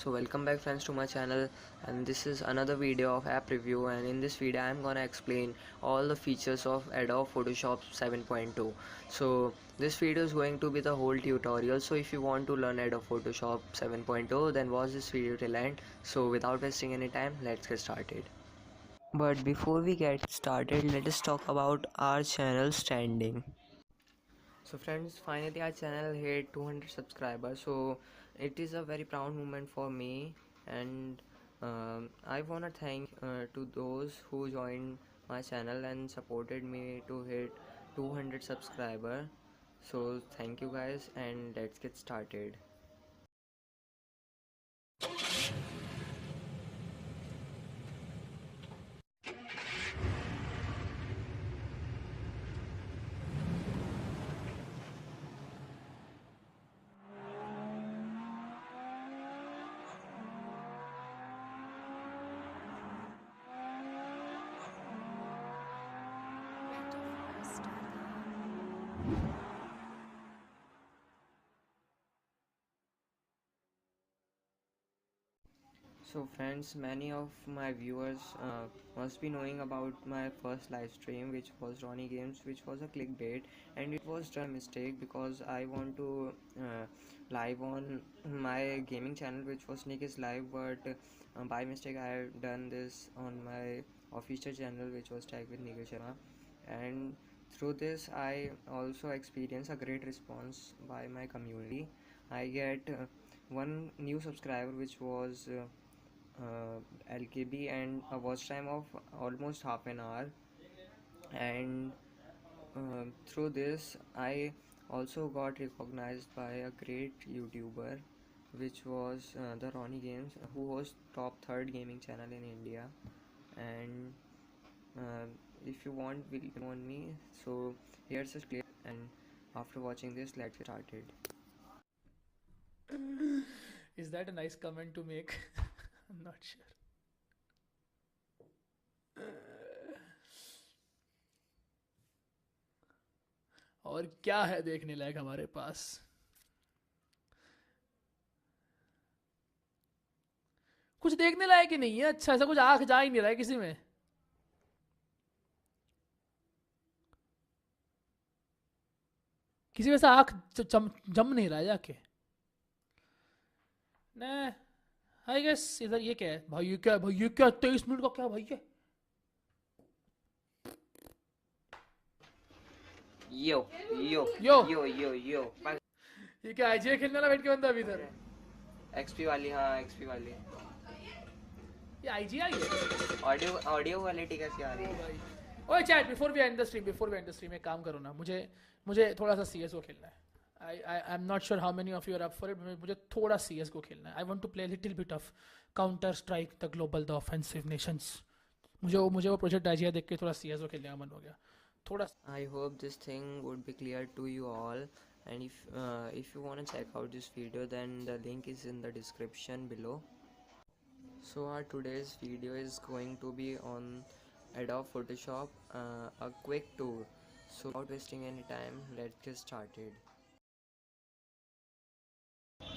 So welcome back friends to my channel, and this is another video of app review, and in this video I'm gonna explain all the features of Adobe Photoshop 7.2. So this video is going to be the whole tutorial, so if you want to learn Adobe Photoshop 7.0 then watch this video till end. So without wasting any time, let's get started. But before we get started, let us talk about our channel standing. So friends, finally our channel hit 200 subscribers, so it is a very proud moment for me, and I wanna thank to those who joined my channel and supported me to hit 200 subscriber. So thank you guys, and let's get started. So friends, many of my viewers must be knowing about my first live stream, which was Ronnie Games, which was a clickbait, and it was done mistake because I want to live on my gaming channel, which was Nick is Live, but by mistake I have done this on my official channel, which was tagged with Nikhil Sharma, and through this I also experience a great response by my community. I get one new subscriber, which was LKB, and a watch time of almost half an hour, and through this I also got recognized by a great YouTuber, which was the Ronnie Games, who hosts top third gaming channel in India. And if you want will on me, so here's a clip, and after watching this, let's get started. Is that a nice comment to make? I'm not sure. और क्या है देखने लायक हमारे पास? कुछ देखने लायक ही नहीं है। अच्छा, ऐसा कुछ आंख जा ही नहीं रहा है किसी में। किसी में से आंख जम नहीं रहा है जाके। नहीं, आई गेस इधर ये क्या है भाई? ये क्या है भाई? ये क्या 23 मिनट का क्या भाई? यो यो यो यो यो यो ये क्या है? खेलने वाला बैठ के बंदा अभी इधर एक्सपी वाली। हाँ, एक्सपी वाली। ये आईजी आई है। ऑडियो क्वालिटी कैसी आ रही है भाई? ओए chat, before we end the stream एक काम करो ना, मुझे थोड़ा सा सीएसगो खेलना है। I am not sure how many of you are up for it. मुझे थोड़ा CS:GO खेलना है. I want to play a little bit of Counter Strike, the Global, the Offensive Nations. मुझे वो प्रोजेक्ट आइडिया देख के थोड़ा CS:GO खेलने का मन हो गया. थोड़ा. I hope this thing would be clear to you all, and if you want to check out this video, then the link is in the description below. So our today's video is going to be on Adobe Photoshop, a quick tour. So without wasting any time, let's get started.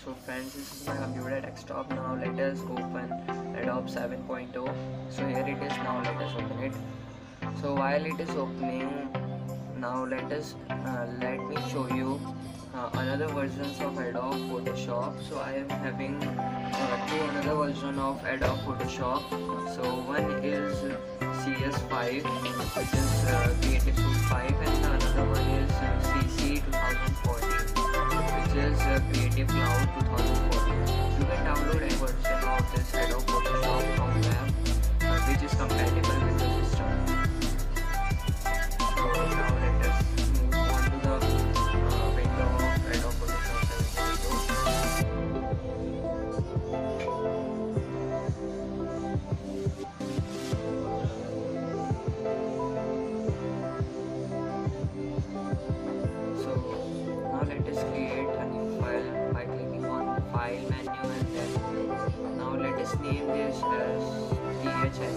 So friends, this is my computer desktop. Now let us open Adobe 7.0. So here it is. Now let us open it. So while it is opening, now let me show you another versions of Adobe Photoshop. So I am having another version of Adobe Photoshop. So one is CS5, which is Creative Suite 5, and another one is CC 2014, which is Creative Cloud 2014. You can download any version of this Adobe Photoshop from web, which is compatible with the system. So now let us move on to the window of Adobe Photoshop 7.0. So now let us create a new file by clicking on File menu, and then now let us name this as DHN.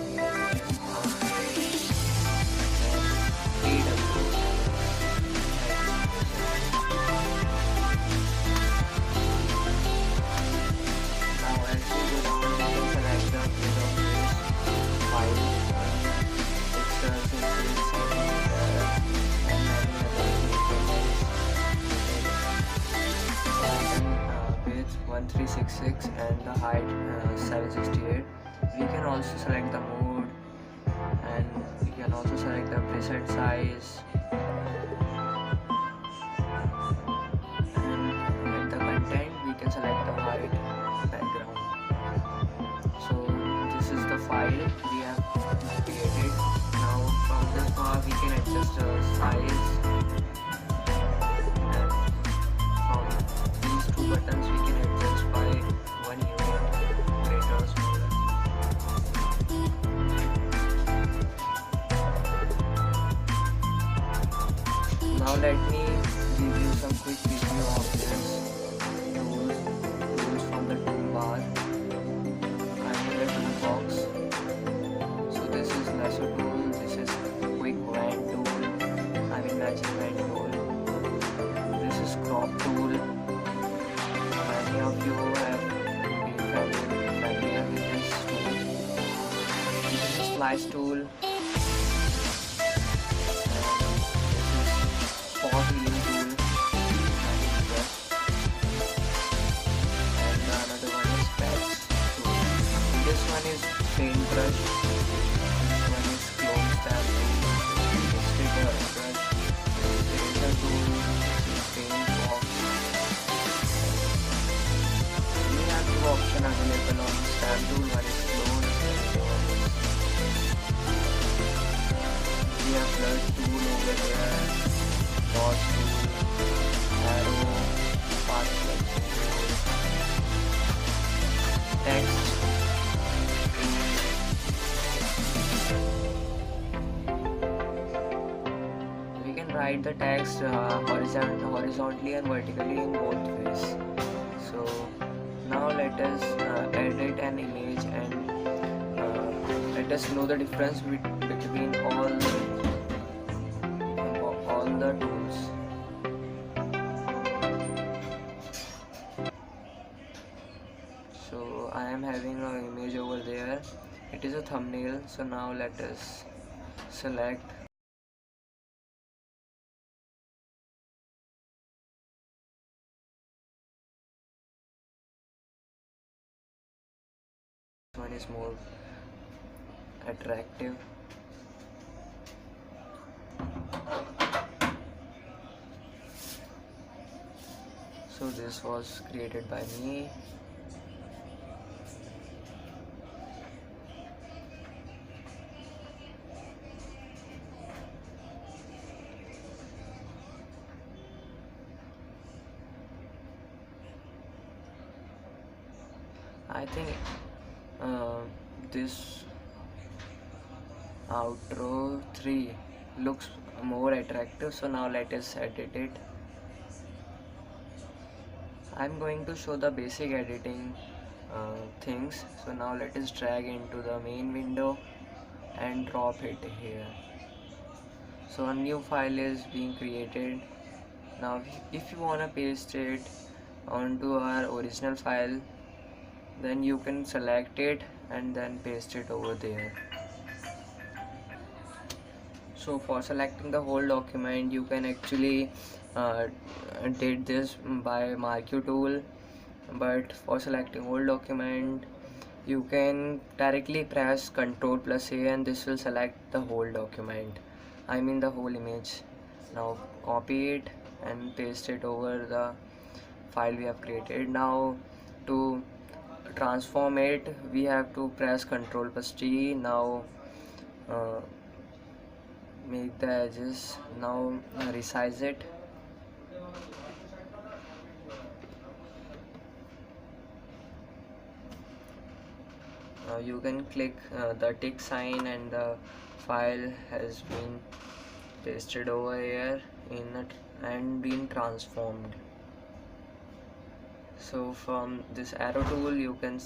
Now as 1366 and the height 768. We can also select the mode, and we can also select the preset size, and at the content we can select the white background. So this is the file we have created. Now from this bar we can adjust the size, and from these two buttons we can adjust by 1 unit, greater or smaller. Now let me give you some quick review of this tools from the toolbar. I'm in the toolbox. So this is lasso tool, this is quick wand tool, matching wand tool. This is crop tool. Many of you have been familiar with this tool. This is a slice tool. Spot healing tool, and another one is patch tool. This one is paintbrush. This one is clone stamp tool. This is sticker brush. This is eraser tool. This is paint box. We have two options available on stamp tool. One is clone and the other one is. We have blur tool over there. Dot tool, arrow, path selection tool, text. We can write the text horizontally and vertically in both ways. So now let us edit an image, and let us know the difference between all the tools. So I am having an image over there. It is a thumbnail. So now let us select this one is more attractive. So this was created by me. I think this outro 3 looks more attractive, so now let us edit it. I'm going to show the basic editing things. So now let us drag into the main window and drop it here. So a new file is being created. Now if you want to paste it onto our original file, then you can select it and then paste it over there. So for selecting the whole document, you can actually did this by marquee tool, but for selecting whole document you can directly press Ctrl+A and this will select the whole document, I mean the whole image. Now copy it and paste it over the file we have created. Now to transform it we have to press Ctrl+T. Now make the edges, now resize it. Now you can click the tick sign and the file has been pasted over here and been transformed. So from this arrow tool you can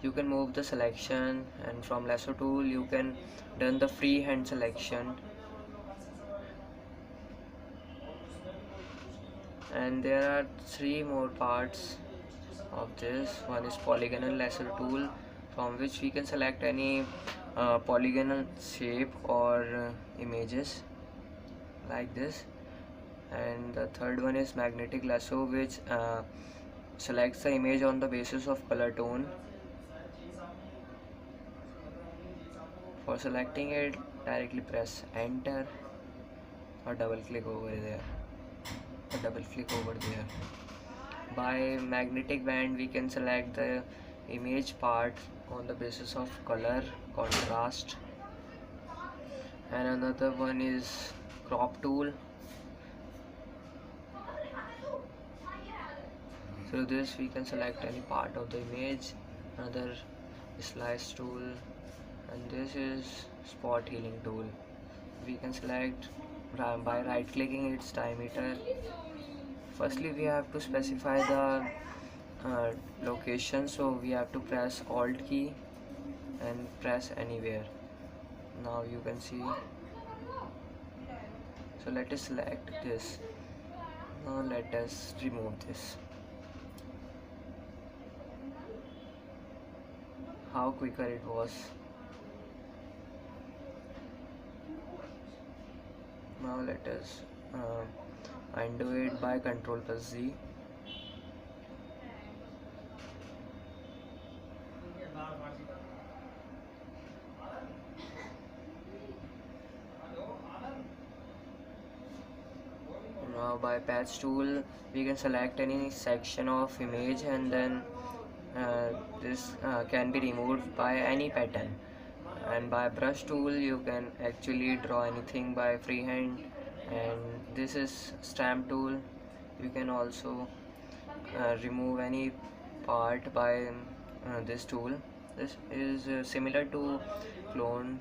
you can move the selection, and from lasso tool you can done the freehand selection. And there are 3 more parts of this. One is polygonal lasso tool, from which we can select any polygonal shape or images like this. And the third one is magnetic lasso, which selects the image on the basis of color tone. For selecting it, directly press enter or double click over there. By magnetic band we can select the image part on the basis of color, contrast, and another one is crop tool. Through this we can select any part of the image. Another slice tool, and this is spot healing tool. We can select by right clicking its diameter. Firstly we have to specify the location, so we have to press alt key and press anywhere. Now you can see, so let us select this. Now let us remove this. How quicker it was. Now let us undo it by Ctrl+Z. Now by patch tool we can select any section of image, and then this can be removed by any pattern. And by brush tool you can actually draw anything by freehand. And this is stamp tool. You can also remove any part by this tool. This is similar to clone.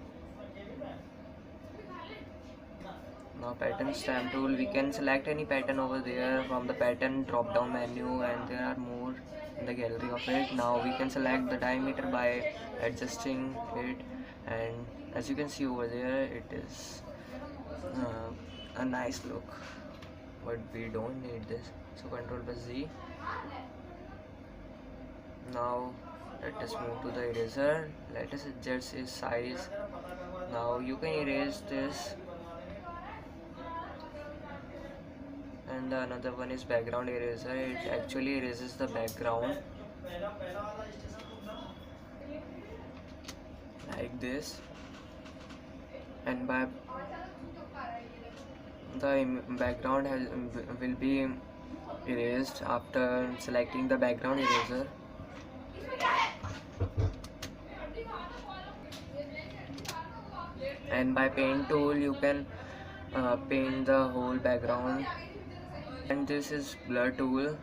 Now pattern stamp tool, we can select any pattern over there from the pattern drop down menu, and there are more in the gallery of it. Now we can select the diameter by adjusting it, and as you can see over there, it is a nice look, but we don't need this, so Ctrl+Z. Now let us move to the eraser. Let us adjust its size. Now you can erase this. And the another one is background eraser. It actually erases the background like this, and by the background will be erased after selecting the background eraser. And by paint tool you can paint the whole background. And this is blur tool.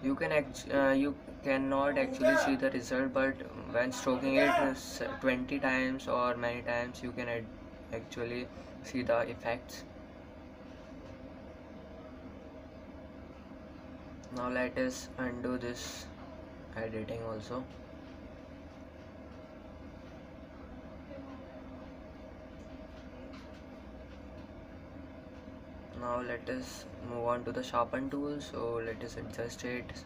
You cannot actually see the result, but when stroking it 20 times or many times you can actually see the effects. Now let us undo this editing also. Now let us move on to the sharpen tool, so let us adjust it.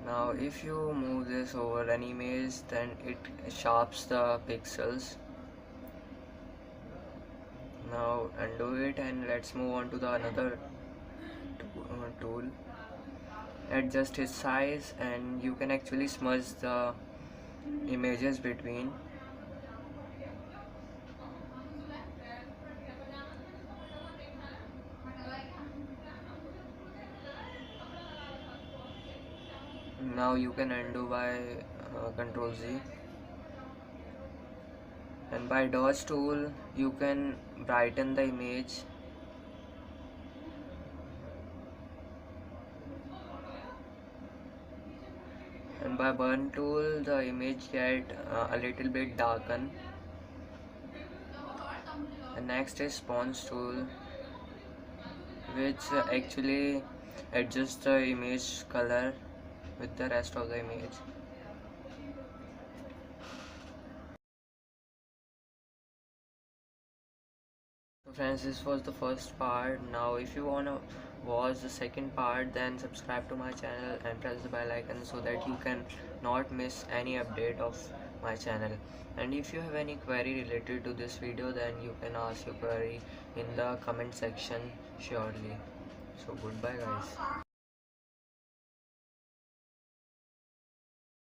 Now if you move this over an image, then it sharpens the pixels. Now undo it, and let's move on to the another tool. Adjust its size, and you can actually smudge the images between. Now you can undo by Ctrl+Z. And by dodge tool you can brighten the image. And by burn tool the image get a little bit darken. And next is sponge tool, which actually adjusts the image color with the rest of the image. So friends, this was the first part. Now if you wanna watch the second part, then subscribe to my channel and press the bell icon so that you can not miss any update of my channel. And if you have any query related to this video, then you can ask your query in the comment section surely. So goodbye guys.